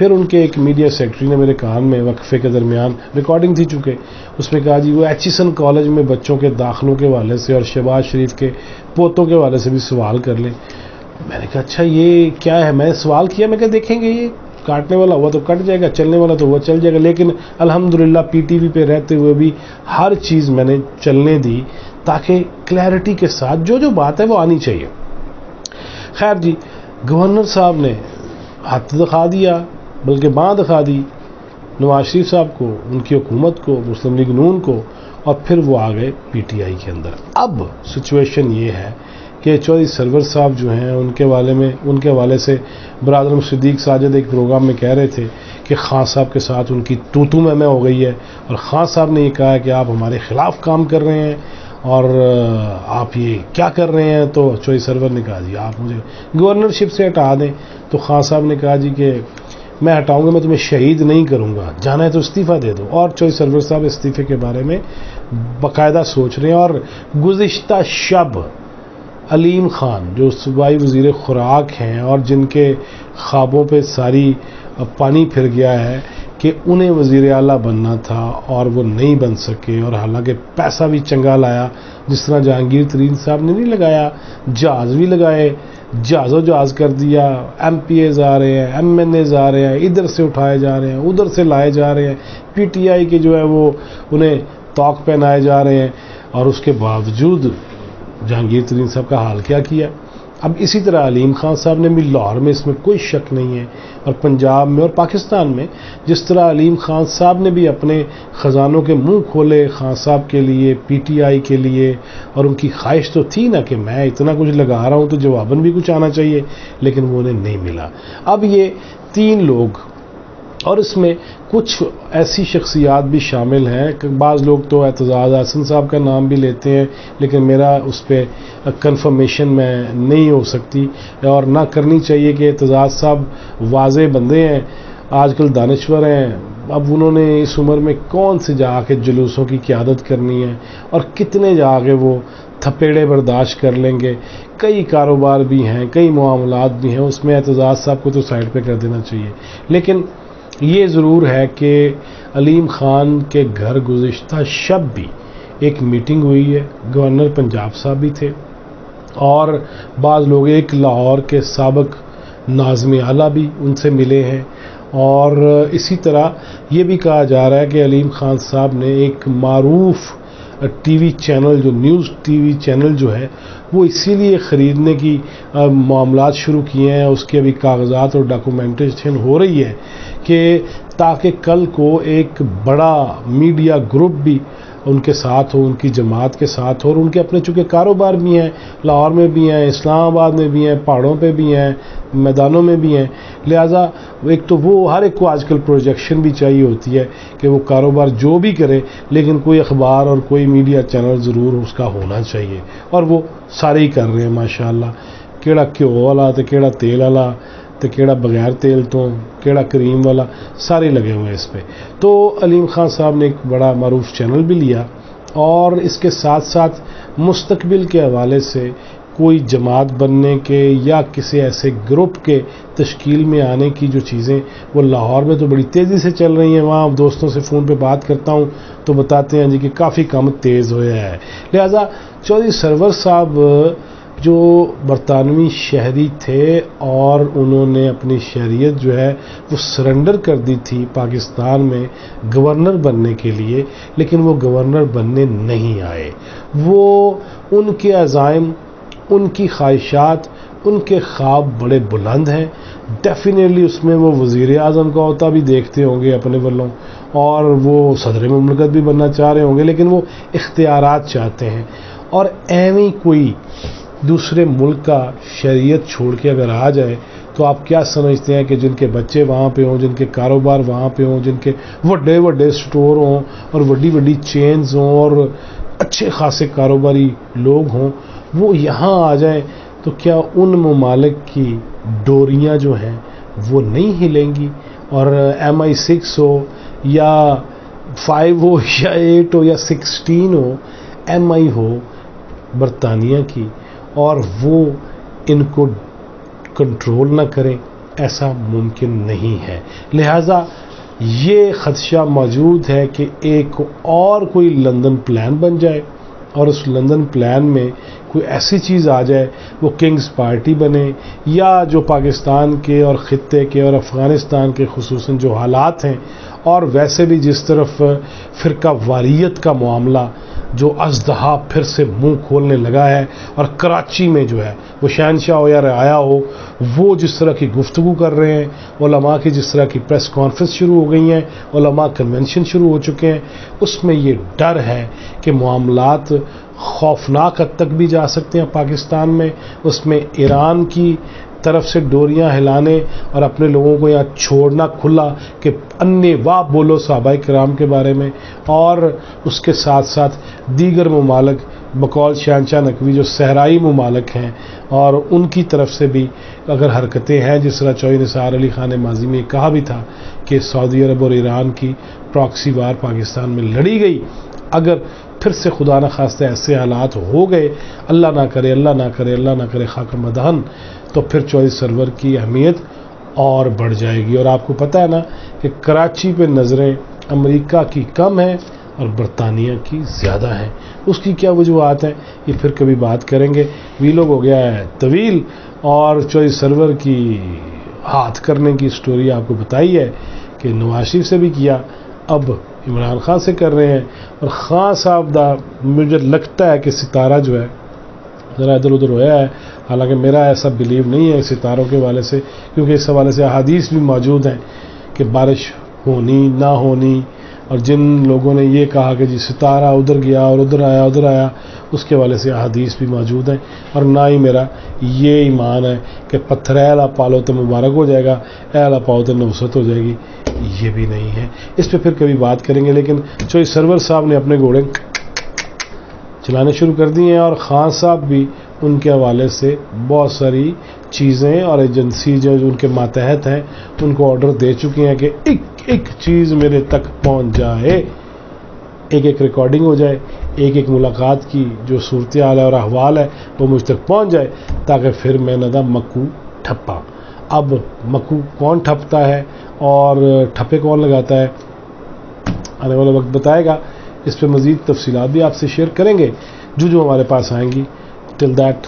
پھر ان کے ایک میڈیا سیکرٹری نے میرے کان میں وقفے کے درمیان ریکارڈنگ تھی چونکہ اس میں کہا جی وہ ایچیسن کالج میں بچوں کے داخلوں کے حوالے سے اور شہباز شریف کے پوتوں کے حوالے سے بھی سوال کر لیں. میں نے کہا اچھا یہ کیا ہے؟ میں نے سوال کیا، میں کہا دیکھیں گے یہ کاٹنے والا ہوا تو کٹ جائے گا، چلنے والا تو وہ چل جائے گا، لیکن الحمدللہ پی ٹی وی پہ رہتے ہوئے بھی ہر چیز میں نے چلنے دی تاکہ کلیئرٹی کے ساتھ جو بات ہے وہ آنی چاہیے. خیر جی، گورنر صاحب نے ہاتھ دکھا دیا، بلکہ باں دکھا دی نواز شریف صاحب کو، ان کی حکومت کو، مسلم لیگ نون کو، اور پھر وہ آ گئے پی ٹی آئی کے اندر. اب سچویشن یہ ہے کہ چودھری سرور صاحب جو ہیں ان کے حوالے سے برادر صدیق ساجد ایک پروگرام میں کہہ رہے تھے کہ خان صاحب کے ساتھ ان کی تو میں ہو گئی ہے، اور خان صاحب نے یہ کہا کہ آپ ہمارے خلاف کام کر رہے ہیں اور آپ یہ کیا کر رہے ہیں. تو چودھری سرور نے کہا جی آپ مجھے گورنرشپ سے ہٹا دیں. تو خان صاحب نے کہا جی کہ میں ہٹاؤں گا، میں تمہیں شہید نہیں کروں گا، جانا ہے تو استعفیٰ دے دو. اور چودھری سرور صاحب استعفے کے بارے میں باقاعدہ سوچ رہے ہیں. اور گزشتہ شب علیم خان جو صوبائی وزیر خوراک ہیں اور جن کے خوابوں پہ ساری پانی پھر گیا ہے کہ انہیں وزیر اعلیٰ بننا تھا اور وہ نہیں بن سکے، اور حالانکہ پیسہ بھی چنگا لایا جس طرح جہانگیر ترین صاحب نے نہیں لگایا، جہاز بھی لگائے، جہاز کر دیا، ایم پی ایز آ رہے ہیں، ایم این ایز آ رہے ہیں، ادھر سے اٹھائے جا رہے ہیں، ادھر سے لائے جا رہے ہیں، پی ٹی آئی کے جو ہے وہ انہیں توق پہنائے جا رہے ہیں. اور اس کے باوجود جہانگیر ترین صاحب کا حال کیا کیا. اب اسی طرح علیم خان صاحب نے بھی لاہور میں، اس میں کوئی شک نہیں ہے، اور پنجاب میں اور پاکستان میں جس طرح علیم خان صاحب نے بھی اپنے خزانوں کے منہ کھولے خان صاحب کے لیے، پی ٹی آئی کے لیے، اور ان کی خواہش تو تھی نا کہ میں اتنا کچھ لگا رہا ہوں تو جواباً بھی کچھ آنا چاہیے، لیکن وہ انہیں نہیں ملا. اب یہ تین لوگ، اور اس میں کچھ ایسی شخصیات بھی شامل ہیں کہ بعض لوگ تو اعتزاز احسن صاحب کا نام بھی لیتے ہیں، لیکن میرا اس پہ کنفرمیشن میں نہیں ہو سکتی اور نہ کرنی چاہیے کہ اعتزاز صاحب واضح بندے ہیں، آج کل دانشور ہیں. اب انہوں نے اس عمر میں کون سے جا کے جلوسوں کی قیادت کرنی ہے اور کتنے جا کے وہ تھپیڑے برداشت کر لیں گے. کئی کاروبار بھی ہیں، کئی معاملات بھی ہیں، اس میں اعتزاز صاحب کو تو سائڈ پہ کر دینا چاہیے. لیکن یہ ضرور ہے کہ علیم خان کے گھر گزشتہ شب بھی ایک میٹنگ ہوئی ہے، گورنر پنجاب صاحب بھی تھے اور بعض لوگ، ایک لاہور کے سابق ناظم اعلیٰ بھی ان سے ملے ہیں. اور اسی طرح یہ بھی کہا جا رہا ہے کہ علیم خان صاحب نے ایک معروف ٹی وی چینل، جو نیوز ٹی وی چینل جو ہے، وہ اسی لیے خریدنے کی معاملات شروع کیے ہیں، اس کے ابھی کاغذات اور ڈاکومنٹیشن ہو رہی ہے کہ تاکہ کل کو ایک بڑا میڈیا گروپ بھی ان کے ساتھ ہو، ان کی جماعت کے ساتھ ہو، اور ان کے اپنے چونکہ کاروبار بھی ہیں، لاہور میں بھی ہیں، اسلام آباد میں بھی ہیں، پہاڑوں پہ بھی ہیں، میدانوں میں بھی ہیں. لہٰذا ایک تو وہ ہر ایک کو آج کل پروجیکشن بھی چاہیے ہوتی ہے کہ وہ کاروبار جو بھی کرے، لیکن کوئی اخبار اور کوئی میڈیا چینل ضرور اس کا ہونا چاہیے، اور وہ سارے ہی کر رہے ہیں ماشاءاللہ. کیڑا گھیو والا تے کیڑا تیل والا تے کیڑا بغیر تیل تو کیڑا کریم والا، سارے لگے ہوئے ہیں اس پہ. تو علیم خان صاحب نے ایک بڑا معروف چینل بھی لیا، اور اس کے ساتھ ساتھ مستقبل کے حوالے سے کوئی جماعت بننے کے یا کسی ایسے گروپ کے تشکیل میں آنے کی جو چیزیں وہ لاہور میں تو بڑی تیزی سے چل رہی ہیں. وہاں دوستوں سے فون پہ بات کرتا ہوں تو بتاتے ہیں جی کہ کافی کام تیز ہوا ہے. لہذا چودھری سرور صاحب جو برطانوی شہری تھے اور انہوں نے اپنی شہریت جو ہے وہ سرنڈر کر دی تھی پاکستان میں گورنر بننے کے لیے، لیکن وہ گورنر بننے نہیں آئے. وہ ان کے عزائم، ان کی خواہشات، ان کے خواب بڑے بلند ہیں. ڈیفینیٹلی اس میں وہ وزیر اعظم کا عہدہ بھی دیکھتے ہوں گے اپنے والوں، اور وہ صدر مملکت بھی بننا چاہ رہے ہوں گے، لیکن وہ اختیارات چاہتے ہیں. اور ایویں کوئی دوسرے ملک کا شہریت چھوڑ کے اگر آ جائے تو آپ کیا سمجھتے ہیں کہ جن کے بچے وہاں پہ ہوں، جن کے کاروبار وہاں پہ ہوں، جن کے بڑے بڑے سٹور ہوں اور بڑی بڑی چینز ہوں اور اچھے خاصے کاروباری لوگ ہوں، وہ یہاں آ جائیں تو کیا ان ممالک کی ڈوریاں جو ہیں وہ نہیں ہلیں گی؟ اور MI6 ہو یا 5 ہو یا 8 ہو یا 16 ہو، MI ہو برطانیہ کی، اور وہ ان کو کنٹرول نہ کریں ایسا ممکن نہیں ہے. لہذا یہ خدشہ موجود ہے کہ ایک اور کوئی لندن پلان بن جائے اور اس لندن پلان میں کوئی ایسی چیز آ جائے وہ کنگز پارٹی بنے، یا جو پاکستان کے اور خطے کے اور افغانستان کے خصوصاً جو حالات ہیں، اور ویسے بھی جس طرف فرقہ واریت کا معاملہ جو ازدہا پھر سے منہ کھولنے لگا ہے، اور کراچی میں جو ہے وہ شہنشاہ ہو یا رعایا ہو، وہ جس طرح کی گفتگو کر رہے ہیں، علماء کی جس طرح کی پریس کانفرنس شروع ہو گئی ہیں، علماء کنونشن شروع ہو چکے ہیں، اس میں یہ ڈر ہے کہ معاملات خوفناک حد تک بھی جا سکتے ہیں پاکستان میں. اس میں ایران کی طرف سے ڈوریاں ہلانے اور اپنے لوگوں کو یہاں چھوڑنا کھلا کہ انے واہ بولو صحابہ کرام کے بارے میں، اور اس کے ساتھ ساتھ دیگر ممالک بقول شہنشاہ نقوی جو صحرائی ممالک ہیں اور ان کی طرف سے بھی اگر حرکتیں ہیں، جس طرح چودھری نثار علی خان نے ماضی میں کہا بھی تھا کہ سعودی عرب اور ایران کی پراکسی وار پاکستان میں لڑی گئی، اگر پھر سے خدا نہ خواستہ ایسے حالات ہو گئے، اللہ نہ کرے اللہ نہ کرے اللہ نہ کرے خاک مدہن، تو پھر چودھری سرور کی اہمیت اور بڑھ جائے گی. اور آپ کو پتہ ہے نا کہ کراچی پہ نظریں امریکہ کی کم ہیں اور برطانیہ کی زیادہ ہیں. اس کی کیا وجوہات ہیں یہ پھر کبھی بات کریں گے. ویلوگ ہو گیا ہے طویل، اور چودھری سرور کی ہاتھ کرنے کی سٹوری آپ کو بتائی ہے کہ نواز شریف سے بھی کیا، اب عمران خان سے کر رہے ہیں. اور خان صاحب دا مجھے لگتا ہے کہ ستارہ جو ہے ذرا ادھر ادھر ہوا ہے، حالانکہ میرا ایسا بلیو نہیں ہے ستاروں کے حوالے سے، کیونکہ اس حوالے سے احادیث بھی موجود ہیں کہ بارش ہونی نہ ہونی، اور جن لوگوں نے یہ کہا کہ جی ستارہ ادھر گیا اور ادھر آیا اس کے حوالے سے احادیث بھی موجود ہیں. اور نہ ہی میرا یہ ایمان ہے کہ پتھر اعلیٰ پالو تو مبارک ہو جائے گا، اعلیٰ پاؤ تو نوست ہو جائے گی، یہ بھی نہیں ہے. اس پہ پھر کبھی بات کریں گے. لیکن چودھری سرور صاحب نے اپنے گھوڑے چلانے شروع کر دیے ہیں، اور خان صاحب بھی ان کے حوالے سے بہت ساری چیزیں اور ایجنسی جو ان کے ماتحت ہیں ان کو آرڈر دے چکے ہیں کہ ایک ایک چیز میرے تک پہنچ جائے، ایک ایک ریکارڈنگ ہو جائے، ایک ایک ملاقات کی جو صورتحال ہے اور احوال ہے وہ مجھ تک پہنچ جائے، تاکہ پھر میں نہ دا مکو ٹھپا. اب مکو کون ٹھپتا ہے اور ٹھپے کون لگاتا ہے آنے والا وقت بتائے گا. اس پہ مزید تفصیلات بھی آپ سے شیئر کریں گے جو ہمارے پاس آئیں گی. Till that